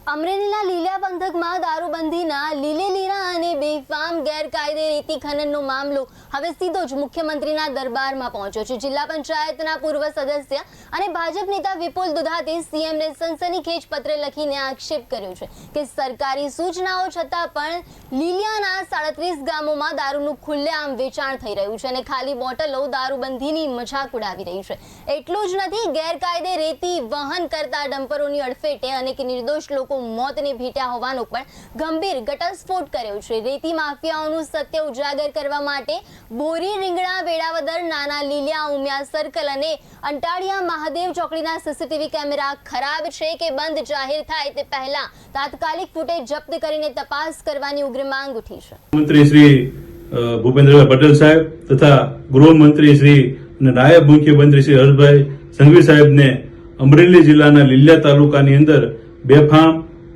અમરેલીના લીલિયા પંથકમાં દારૂબંધીના લીલે લીરા અને બેફામ ગેરકાયદે રેતી ખનનનો મામલો હવે સીધો જ મુખ્યમંત્રીના દરબારમાં પહોંચ્યો છે। જિલ્લા પંચાયતના પૂર્વ સદસ્ય અને ભાજપ નેતા વિપુલ દુધાતે સીએમને સનસનીખેજ પત્ર લખીને આક્ષેપ કર્યો છે કે સરકારી સૂચનાઓ છતાં પણ લીલિયાના 37 ગામોમાં દારૂનું ખુલ્લેઆમ વેચાણ થઈ રહ્યું છે અને ખાલી બોટલો દારૂબંધીની મજાક ઉડાવી રહી છે। એટલું જ નથી, ગેરકાયદે રેતી વહન કરતા ડમ્પરોની અડફેટે અનેક નિર્દોષ લોકો મોતને ભેટ્યા હોવાનો પણ ગંભીર ઘટસ્ફોટ કર્યો છે। રેતી માફિયાઓનું સત્ય ઉજાગર કરવા માટે બોરી, રીંગણા, વેળાવદર, નાના લીલિયા, ઉમિયા સર્કલ અને અંટાળિયા મહાદેવ ચોકડીના સીસીટીવી કેમેરા ખરાબ છે કે બંધ જાહેર થાય તે પહેલા તાત્કાલિક ફૂટેજ જપ્ત કરીને તપાસ કરવાની ઉગ્ર માંગ ઉઠી છે। મંત્રી શ્રી ભૂપેન્દ્રભાઈ પટેલ સાહેબ તથા ગૃહમંત્રી શ્રી અને નાયબ મુખ્યમંત્રી શ્રી હર્ષભાઈ સંઘવી સાહેબને અમરેલી જિલ્લાના લીલિયા તાલુકાની અંદર બેફામ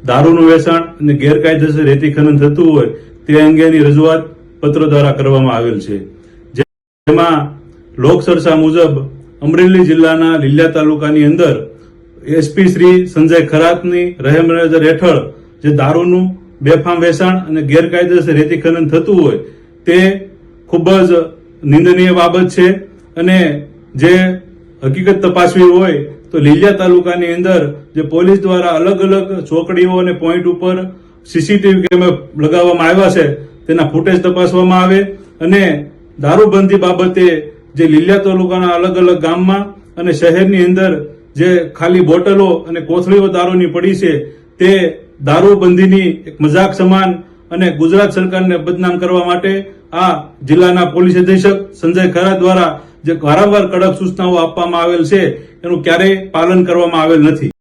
દારૂનું વેચાણ અને ગેરકાયદેસર રેતી ખનન થતું હોય તે અંગેની રજૂઆત પત્ર દ્વારા કરવામાં આવેલ છે। જેમાં લોકચર્ચા મુજબ અમરેલી જિલ્લાના લીલિયા તાલુકાની અંદર એસપી શ્રી સંજય ખરાતની રહેમ નજર હેઠળ જે દારૂનું બેફામ વેચાણ અને ગેરકાયદેસર રેતી ખનન થતું હોય તે ખૂબ જ નિંદનીય બાબત છે અને જે હકીકત તપાસવી હોય તો લીલિયા તાલુકાની અંદર જે પોલીસ દ્વારા અલગ અલગ ચોકડીઓ અને પોઈન્ટ ઉપર સીસીટીવી કેમેરા લગાવવામાં આવ્યા છે તેના ફૂટેજ તપાસવામાં આવે અને દારૂબંધી બાબતે જે લીલિયા તાલુકાના અલગ અલગ ગામમાં અને શહેરની અંદર જે ખાલી બોટલો અને કોથળીઓ દારૂની પડી છે તે દારૂબંધીની એક મજાક સમાન અને ગુજરાત સરકારને બદનામ કરવા માટે આ જિલ્લાના પોલીસ અધિક્ષક સંજય ખરા દ્વારા જે વારંવાર કડક સૂચનાઓ આપવામાં આવેલ છે એનું ક્યારેય પાલન કરવામાં આવેલ નથી।